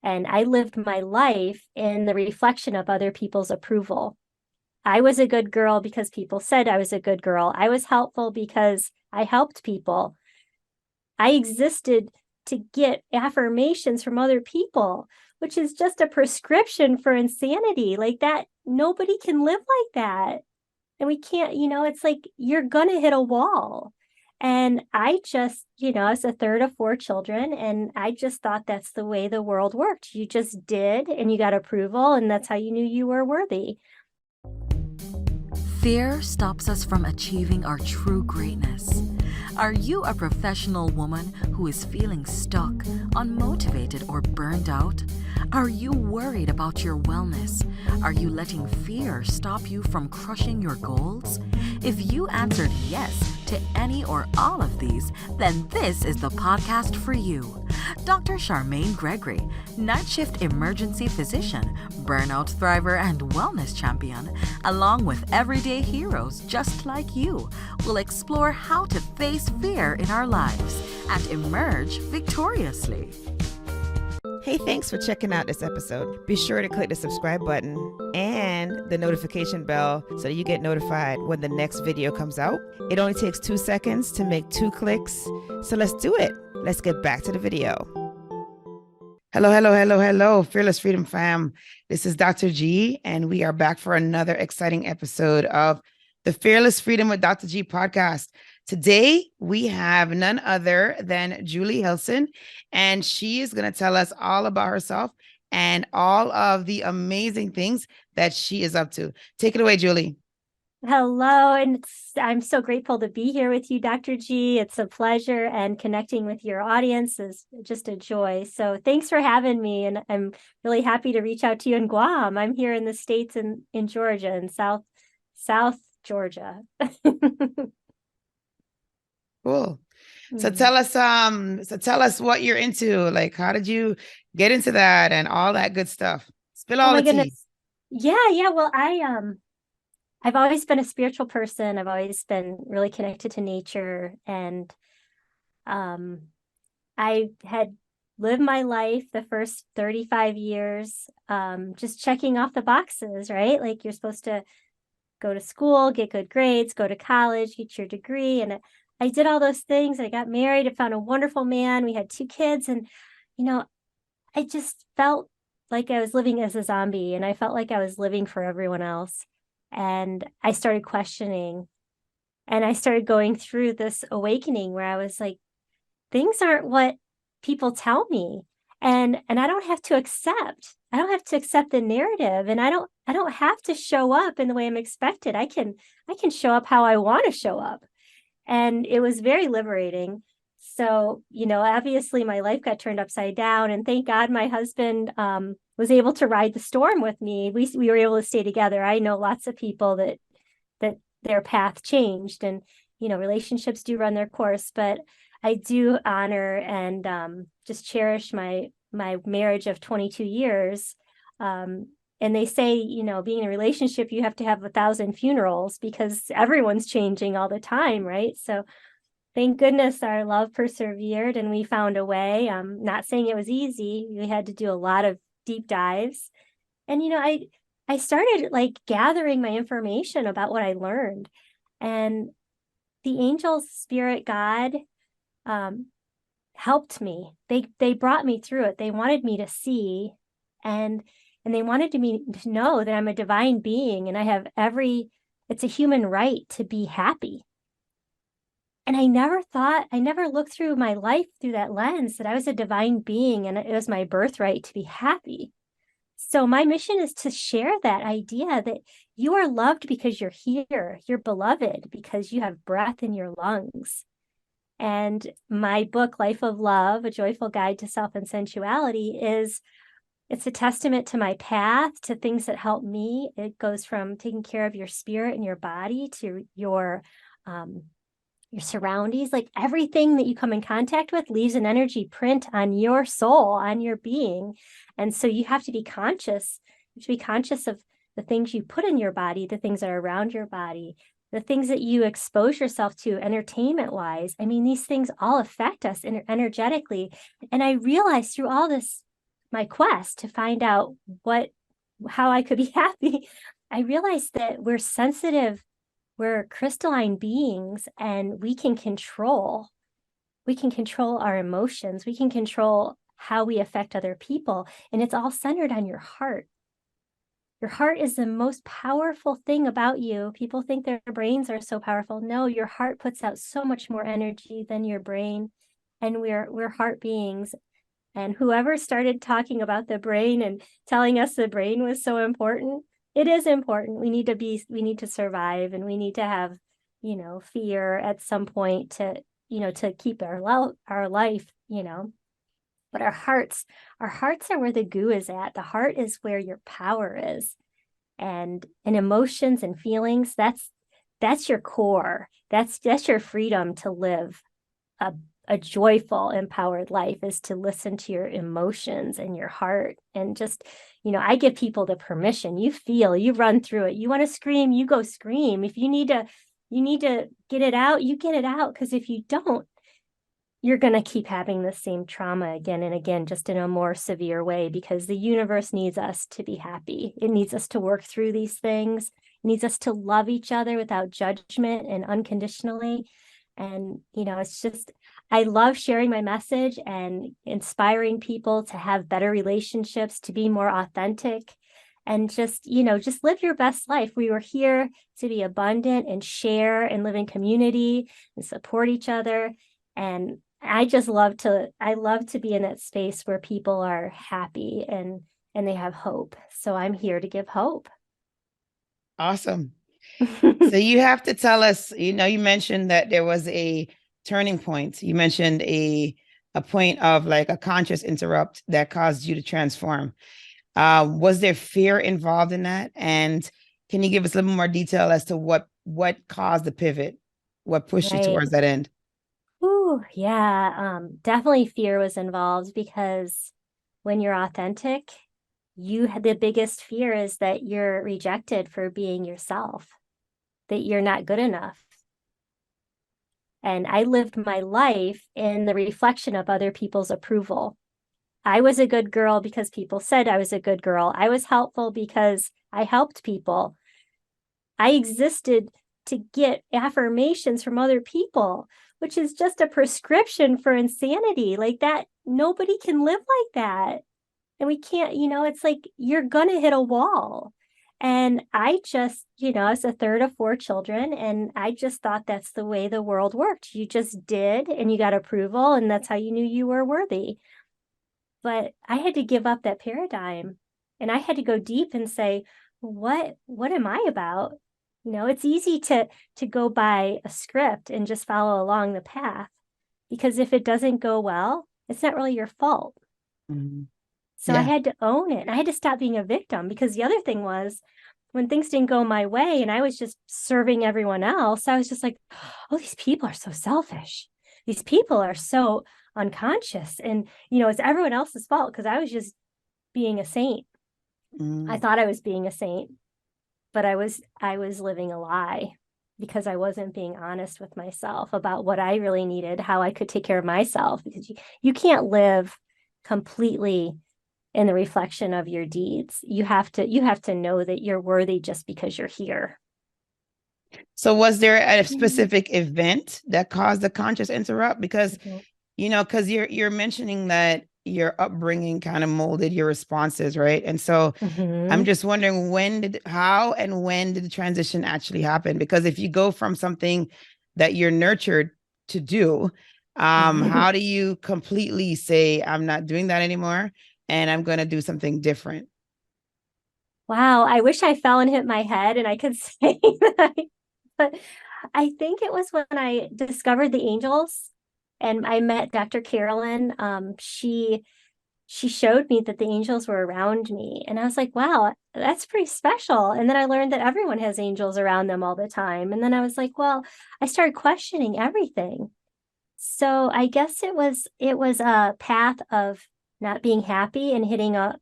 And I lived my life in the reflection of other people's approval. I was a good girl because people said I was a good girl. I was helpful because I helped people. I existed to get affirmations from other people, which is just a prescription for insanity. Like that, nobody can live like that. And we can't, it's like you're going to hit a wall. And I just, I was a third of four children, and I just thought that's the way the world worked. You just did, and you got approval, and that's how you knew you were worthy. Fear stops us from achieving our true greatness. Are you a professional woman who is feeling stuck, unmotivated, or burned out? Are you worried about your wellness? Are you letting fear stop you from crushing your goals? If you answered yes to any or all of these, then this is the podcast for you. Dr. Charmaine Gregory, night shift emergency physician, burnout thriver, and wellness champion, along with everyday heroes just like you, will explore how to face fear in our lives and emerge victoriously. Hey, thanks for checking out this episode. Be sure to click the subscribe button and the notification bell so that you get notified when the next video comes out. It only takes 2 seconds to make 2 clicks. So let's do it. Let's get back to the video. Hello, Fearless Freedom fam. This is Dr. G, and we are back for another exciting episode of the Fearless Freedom with Dr. G podcast. Today, we have none other than Julie Hilsen, and she is going to tell us all about herself and all of the amazing things that she is up to. Take it away, Julie. Hello, and I'm so grateful to be here with you, Dr. G. It's a pleasure, and connecting with your audience is just a joy. So thanks for having me, and I'm really happy to reach out to you in Guam. I'm here in the States in Georgia, in South Georgia. Cool. So tell us what you're into. Like, how did you get into that and all that good stuff? Spill all Oh my the tea. goodness. Yeah. Well, I've always been a spiritual person. I've always been really connected to nature, and I had lived my life the first 35 years just checking off the boxes, right? Like you're supposed to go to school, get good grades, go to college, get your degree, and I did all those things. I got married. I found a wonderful man. We had 2 kids. And, I just felt like I was living as a zombie, and I felt like I was living for everyone else. And I started questioning, and I started going through this awakening where I was like, things aren't what people tell me. And I don't have to accept. I don't have to accept the narrative. And I don't have to show up in the way I'm expected. I can show up how I want to show up. And it was very liberating. So, obviously my life got turned upside down, and thank God my husband was able to ride the storm with me. We were able to stay together. I know lots of people that their path changed, and, relationships do run their course, but I do honor and just cherish my marriage of 22 years. And they say, being in a relationship, you have to have 1,000 funerals because everyone's changing all the time, right? So thank goodness our love persevered, and we found a way. Not saying it was easy. We had to do a lot of deep dives. And, I started like gathering my information about what I learned. And the angels, spirit, God, helped me. They brought me through it. They wanted me to see, and they wanted me to know that I'm a divine being, and I have it's a human right to be happy. And I never looked through my life through that lens, that I was a divine being and it was my birthright to be happy. So my mission is to share that idea that you are loved because you're here. You're beloved because you have breath in your lungs. And my book, Life of Love, A Joyful Guide to Self and Sensuality, it's a testament to my path, to things that help me. It goes from taking care of your spirit and your body to your surroundings. Like everything that you come in contact with leaves an energy print on your soul, on your being. And so you have to be conscious. You have to be conscious of the things you put in your body, the things that are around your body, the things that you expose yourself to entertainment wise. I mean, these things all affect us energetically. And I realized through all this my quest to find out how I could be happy, I realized that we're sensitive, we're crystalline beings, and we can control our emotions. We can control how we affect other people. And it's all centered on your heart. Your heart is the most powerful thing about you. People think their brains are so powerful. No, your heart puts out so much more energy than your brain. And we're heart beings. And whoever started talking about the brain and telling us the brain was so important, it is important. We need to survive, and we need to have, fear at some point to, to keep our life, But our hearts are where the goo is at. The heart is where your power is. And emotions and feelings, that's your core. That's your freedom to live a joyful, empowered life, is to listen to your emotions and your heart. And just, I give people the permission. You feel, you run through it. You want to scream, you go scream. If you need to get it out, you get it out. Because if you don't, you're going to keep having the same trauma again and again, just in a more severe way, because the universe needs us to be happy. It needs us to work through these things. It needs us to love each other without judgment and unconditionally. And, it's just, I love sharing my message and inspiring people to have better relationships, to be more authentic, and just live your best life. We were here to be abundant and share and live in community and support each other. And I love to be in that space where people are happy and they have hope. So I'm here to give hope. Awesome. So you have to tell us, you mentioned that there was a turning point. You mentioned a point of like a conscious interrupt that caused you to transform. Was there fear involved in that? And can you give us a little more detail as to what caused the pivot? What pushed you Right. towards that end? Ooh, yeah. Definitely fear was involved, because when you're authentic, the biggest fear is that you're rejected for being yourself, that you're not good enough. And I lived my life in the reflection of other people's approval. I was a good girl because people said I was a good girl. I was helpful because I helped people. I existed to get affirmations from other people, which is just a prescription for insanity. Like that, nobody can live like that. And we can't, it's like you're going to hit a wall. And I just, I was a third of 4 children, and I just thought that's the way the world worked. You just did, and you got approval, and that's how you knew you were worthy. But I had to give up that paradigm, and I had to go deep and say, what am I about? It's easy to go by a script and just follow along the path, because if it doesn't go well, it's not really your fault. Mm-hmm. So I had to own it, and I had to stop being a victim, because the other thing was, when things didn't go my way and I was just serving everyone else, I was just like, oh, these people are so selfish. These people are so unconscious. And, it's everyone else's fault, because I was just being a saint. I thought I was being a saint, but I was living a lie, because I wasn't being honest with myself about what I really needed, how I could take care of myself, because you can't live completely in the reflection of your deeds. You have to know that you're worthy just because you're here. So was there a specific event that caused the conscious interrupt? Because, because you're mentioning that your upbringing kind of molded your responses, right? And so I'm just wondering how and when did the transition actually happen? Because if you go from something that you're nurtured to do, how do you completely say, I'm not doing that anymore, and I'm going to do something different? Wow, I wish I fell and hit my head and I could say that. But I think it was when I discovered the angels and I met Dr. Carolyn. She showed me that the angels were around me, and I was like, wow, that's pretty special. And then I learned that everyone has angels around them all the time. And then I was like, well, I started questioning everything. So I guess it was a path of not being happy and hitting a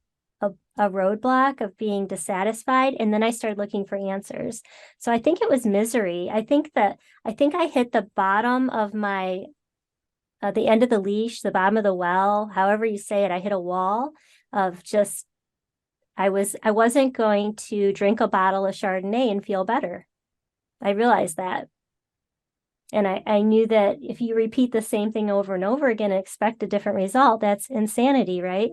roadblock of being dissatisfied. And then I started looking for answers. So I think it was misery. I think I hit the bottom of my the end of the leash, the bottom of the well, however you say it. I hit a wall of just, I wasn't going to drink a bottle of Chardonnay and feel better. I realized that. And I knew that if you repeat the same thing over and over again and expect a different result, that's insanity, right?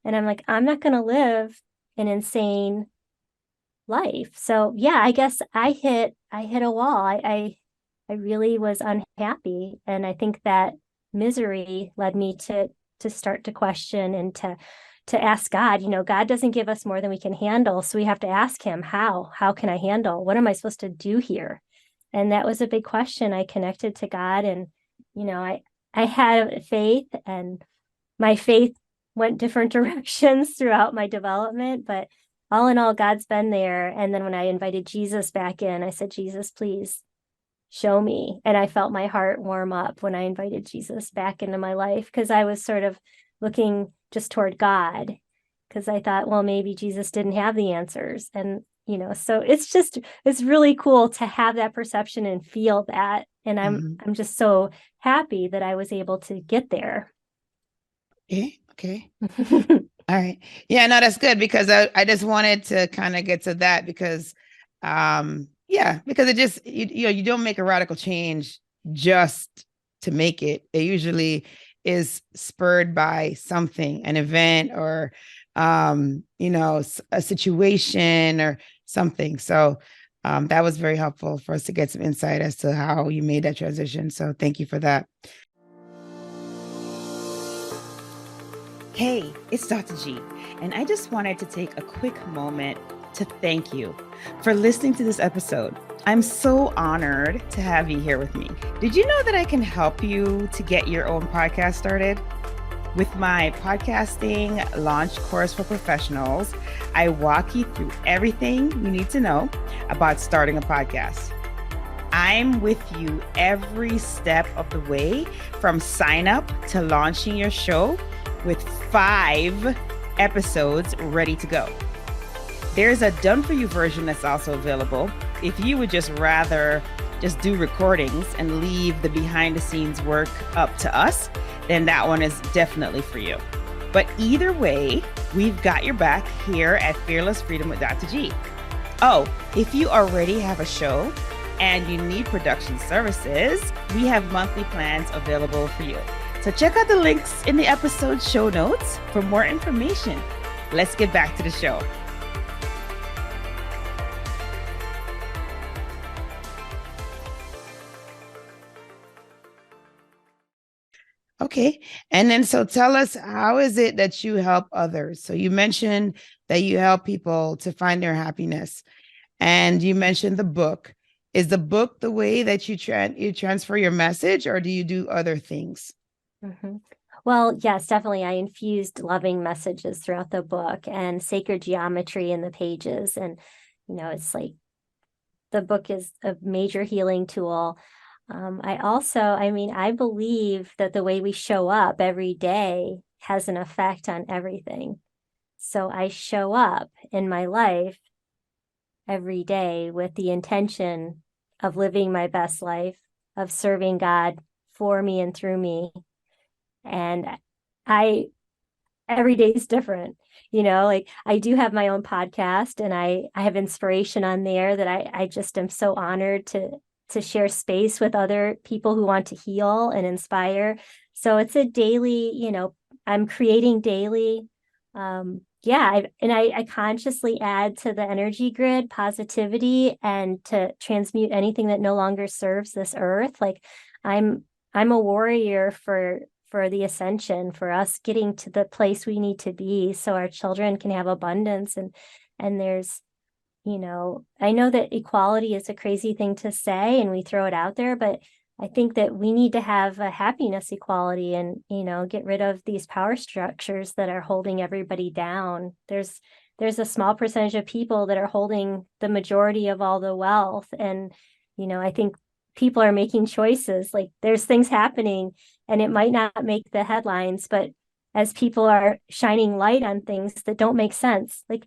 And I'm like, I'm not going to live an insane life. So yeah, I guess I hit a wall. I really was unhappy. And I think that misery led me to start to question and to ask God. God doesn't give us more than we can handle. So we have to ask him, how can I handle? What am I supposed to do here? And that was a big question. I connected to God, and I had faith, and my faith went different directions throughout my development, but all in all, God's been there. And then when I invited Jesus back in, I said, Jesus, please show me. And I felt my heart warm up when I invited Jesus back into my life, because I was sort of looking just toward God, because I thought, well, maybe Jesus didn't have the answers. And so it's really cool to have that perception and feel that. And I'm just so happy that I was able to get there. Okay. All right. Yeah, no, that's good, because I just wanted to kind of get to that, because because it just, you don't make a radical change just to make it. It usually is spurred by something, an event, or a situation or something. So that was very helpful for us to get some insight as to how you made that transition. So thank you for that. Hey, it's Dr. G, and I just wanted to take a quick moment to thank you for listening to this episode. I'm so honored to have you here with me. Did you know that I can help you to get your own podcast started? With my podcasting launch course for professionals, I walk you through everything you need to know about starting a podcast. I'm with you every step of the way, from sign up to launching your show, with 5 episodes ready to go. There's a done for you version that's also available. If you would just rather just do recordings and leave the behind the scenes work up to us, then that one is definitely for you. But either way, we've got your back here at Fearless Freedom with Dr. G. Oh, if you already have a show and you need production services, we have monthly plans available for you. So check out the links in the episode show notes for more information. Let's get back to the show. Okay. And then, so tell us, how is it that you help others? So you mentioned that you help people to find their happiness, and you mentioned the book. Is the book the way that you transfer your message, or do you do other things? Mm-hmm. Well, yes, definitely. I infused loving messages throughout the book and sacred geometry in the pages. And, it's like the book is a major healing tool. I believe that the way we show up every day has an effect on everything. So I show up in my life every day with the intention of living my best life, of serving God for me and through me. And every day is different, like I do have my own podcast, and I have inspiration on there that I just am so honored to share space with other people who want to heal and inspire. So it's a daily, I'm creating daily. I consciously add to the energy grid positivity, and to transmute anything that no longer serves this earth. Like I'm a warrior for the ascension, for us getting to the place we need to be so our children can have abundance. And there's, I know that equality is a crazy thing to say and we throw it out there, but I think that we need to have a happiness equality and, get rid of these power structures that are holding everybody down. There's a small percentage of people that are holding the majority of all the wealth. And, I think people are making choices. Like there's things happening and it might not make the headlines, but as people are shining light on things that don't make sense, like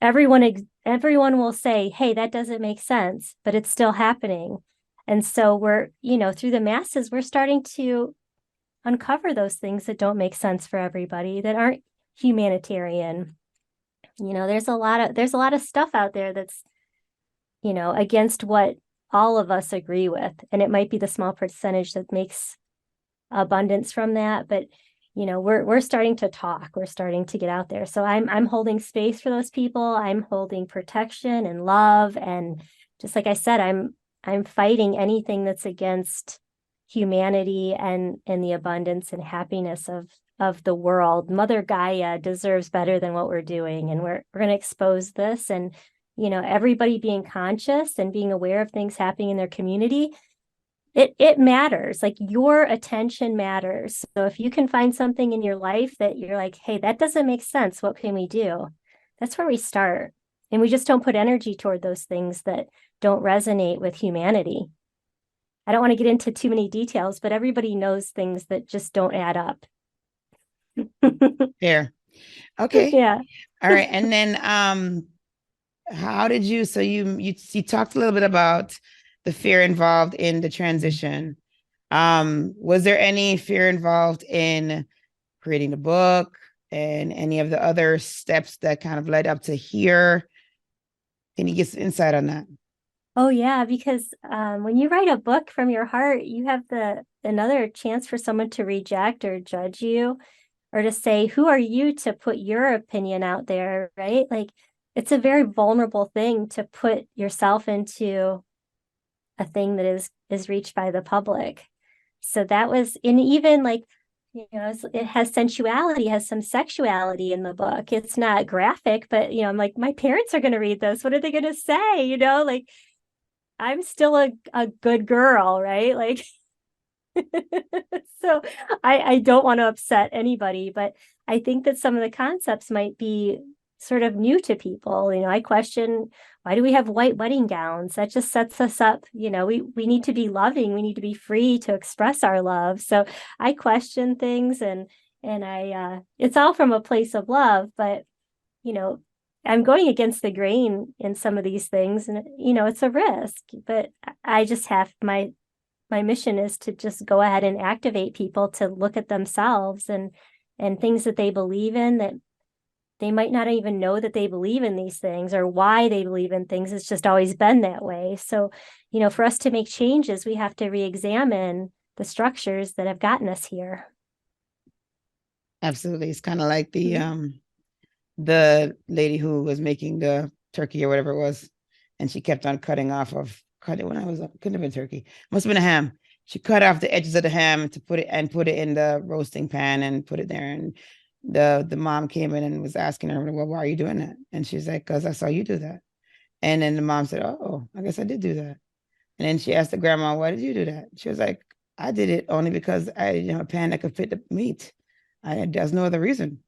everyone will say, hey, that doesn't make sense, but it's still happening. And so we're, through the masses, we're starting to uncover those things that don't make sense for everybody, that aren't humanitarian. There's a lot of stuff out there that's, against what all of us agree with. And it might be the small percentage that makes abundance from that, but we're starting to talk. We're starting to get out there. So I'm holding space for those people. I'm holding protection and love. And just like I said, I'm fighting anything that's against humanity and the abundance and happiness of the world. Mother Gaia deserves better than what we're doing. And we're going to expose this, and everybody being conscious and being aware of things happening in their community. It matters. Like, your attention matters. So if you can find something in your life that you're like, hey, that doesn't make sense, what can we do? That's where we start. And we just don't put energy toward those things that don't resonate with humanity. I don't want to get into too many details, but everybody knows things that just don't add up. Fair. Okay. Yeah. All right. And then how did you, so you talked a little bit about the fear involved in the transition. Was there any fear involved in creating the book and any of the other steps that kind of led up to here? Can you give some insight on that? Oh yeah, because when you write a book from your heart, you have another chance for someone to reject or judge you, or to say, who are you to put your opinion out there, right? Like, it's a very vulnerable thing to put yourself into a thing that is reached by the public. So that was, and even like, it has sensuality, has some sexuality in the book. It's not graphic, but I'm like, my parents are going to read this. What are they going to say? Like, I'm still a good girl, right? Like, so I don't want to upset anybody, but I think that some of the concepts might be sort of new to people. I question, why do we have white wedding gowns? That just sets us up. We need to be loving. We need to be free to express our love. So I question things, and I it's all from a place of love, but I'm going against the grain in some of these things, and it's a risk, but I just have my mission is to just go ahead and activate people to look at themselves and things that they believe in, that they might not even know that they believe in these things or why they believe in things. It's just always been that way. So, for us to make changes, we have to re-examine the structures that have gotten us here. Absolutely. It's kind of like the lady who was making the turkey or whatever it was, and she kept on cutting when I was couldn't have been turkey, must have been a ham. She cut off the edges of the ham to put it in the roasting pan and put it there. And the mom came in and was asking her, well, why are you doing that? And she's like, because I saw you do that. And then the mom said, oh, I guess I did do that. And then she asked the grandma, why did you do that? She was like, I did it only because I didn't have a pan that could fit the meat. There's no other reason.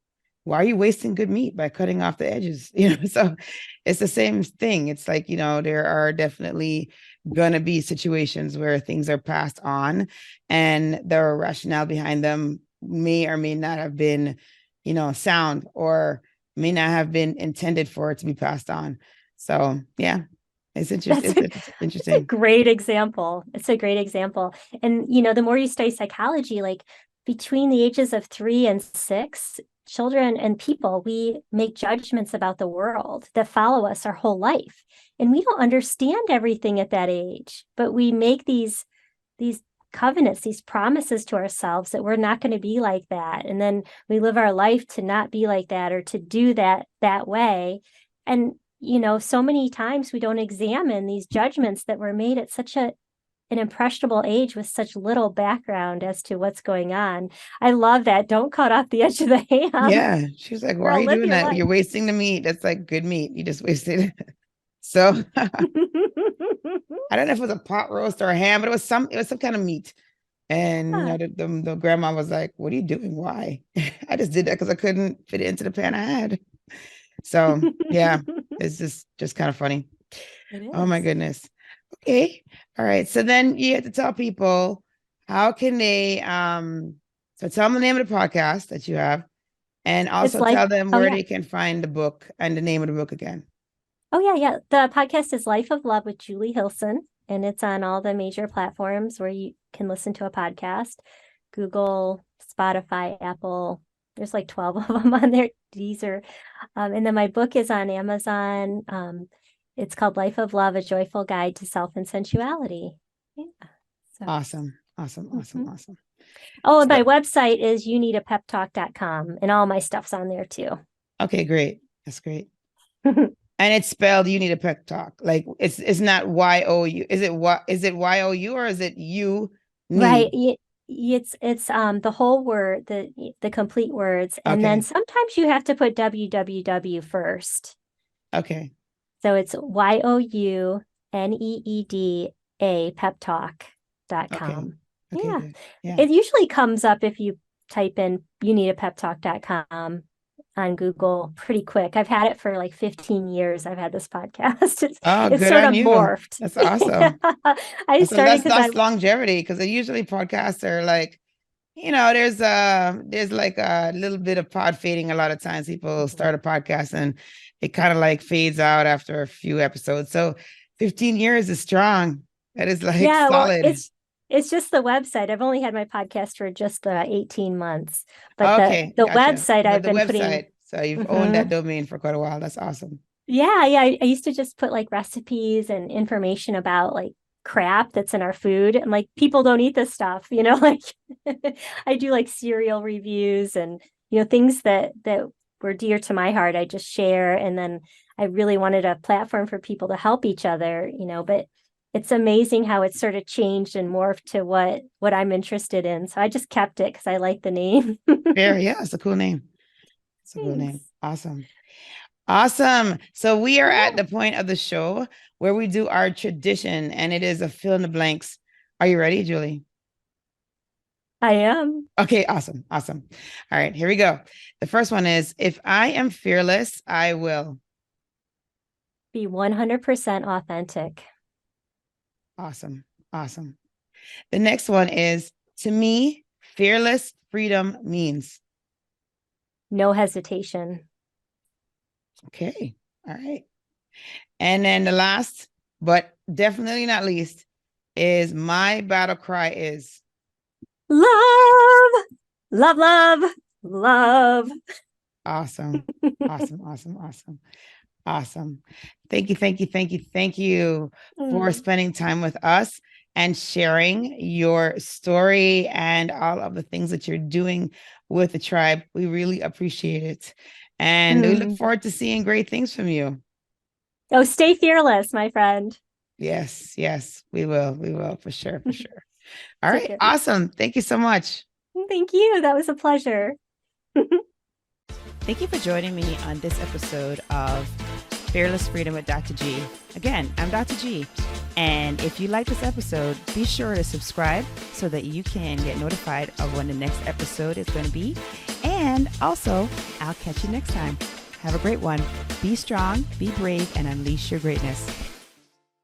Why are you wasting good meat by cutting off the edges? So it's the same thing. It's like, there are definitely going to be situations where things are passed on, and the rationale behind them may or may not have been, sound, or may not have been intended for it to be passed on. So yeah, it's interesting. It's interesting. It's a great example. It's a great example. And, the more you study psychology, like between the ages of 3 and 6, children and people, we make judgments about the world that follow us our whole life. And we don't understand everything at that age, but we make these covenants, these promises to ourselves that we're not going to be like that. And then we live our life to not be like that, or to do that way. And, so many times we don't examine these judgments that were made at such an impressionable age with such little background as to what's going on. I love that. Don't cut off the edge of the ham. Yeah. She was like, why are you doing that? You're wasting the meat. That's like good meat. You just wasted it. So I don't know if it was a pot roast or a ham, but it was some kind of meat. And the grandma was like, what are you doing? Why? I just did that because I couldn't fit it into the pan I had. So yeah, it's just kind of funny. Oh my goodness. Okay. All right. So then you have to tell people, how can they so tell them the name of the podcast that you have, and also tell them where they can find the book and the name of the book again. Oh yeah. The podcast is Life of Love with Julie Hilsen, and it's on all the major platforms where you can listen to a podcast: Google, Spotify, Apple, There's like 12 of them on there. These are, and then my book is on Amazon. It's called Life of Love, A Joyful Guide to Self and Sensuality. Yeah. So, Awesome. Awesome. Awesome. mhm. Awesome. Oh, and So, my website is youneedapeptalk.com, and all my stuff's on there too. okay, great. That's great. And it's spelled you need a pep talk. Like it's not Y-O-U. Is it Y-O-U or is it you Right. need? It's the whole word, the complete words. And then Okay. sometimes you have to put www first. Okay. So it's YOUNEEDA Okay. peptalk.com. Okay, Yeah. good. Yeah. It usually comes up if you type in youneedapeptalk.com on Google pretty quick. I've had it for like 15 years. I've had this podcast. Oh, It's good sort on of you. morphed. That's awesome. I So started because I that's longevity because usually podcasts are like, there's like a little bit of pod fading. A lot of times people start a podcast and it kind of like fades out after a few episodes. So 15 years is strong. That is like Yeah, well, solid. it's just the website. I've only had my podcast for just 18 months, but Okay, the gotcha. website But I've the been putting. website, so you've owned that Mhm. domain for quite a while. That's awesome. Yeah, I used to just put like recipes and information about like crap that's in our food, and like people don't eat this stuff, like I do like cereal reviews and things that were dear to my heart. I just share, and then I really wanted a platform for people to help each other, but it's amazing how it's sort of changed and morphed to what I'm interested in. So I just kept it because I like the name. Fair, yeah, it's a cool name. It's a cool name. Thanks. Awesome. Awesome. So we are at Yeah, the point of the show where we do our tradition, and it is a fill in the blanks. Are you ready, Julie? I am. Okay, awesome. Awesome. All right, here we go. The first one is if I am fearless, I will. Be 100% authentic. Awesome. Awesome. The next one is to me, fearless freedom means. No hesitation. Okay. All right. And then the last, but definitely not least, is my battle cry is Love, love, love, love. awesome. Awesome. Awesome. Awesome. Awesome. Thank you. Thank you. Thank you. Thank you for Mm. spending time with us and sharing your story and all of the things that you're doing with the tribe. We really appreciate it. And we look Mm. forward to seeing great things from you. Oh, stay fearless, my friend. Yes, yes, we will. We will for sure, for sure. All Take right, care. awesome. Thank you so much. Thank you. That was a pleasure. Thank you for joining me on this episode of Fearless Freedom with Dr. G. Again, I'm Dr. G. And if you like this episode, be sure to subscribe so that you can get notified of when the next episode is going to be. And also, I'll catch you next time. Have a great one. Be strong, be brave, and unleash your greatness.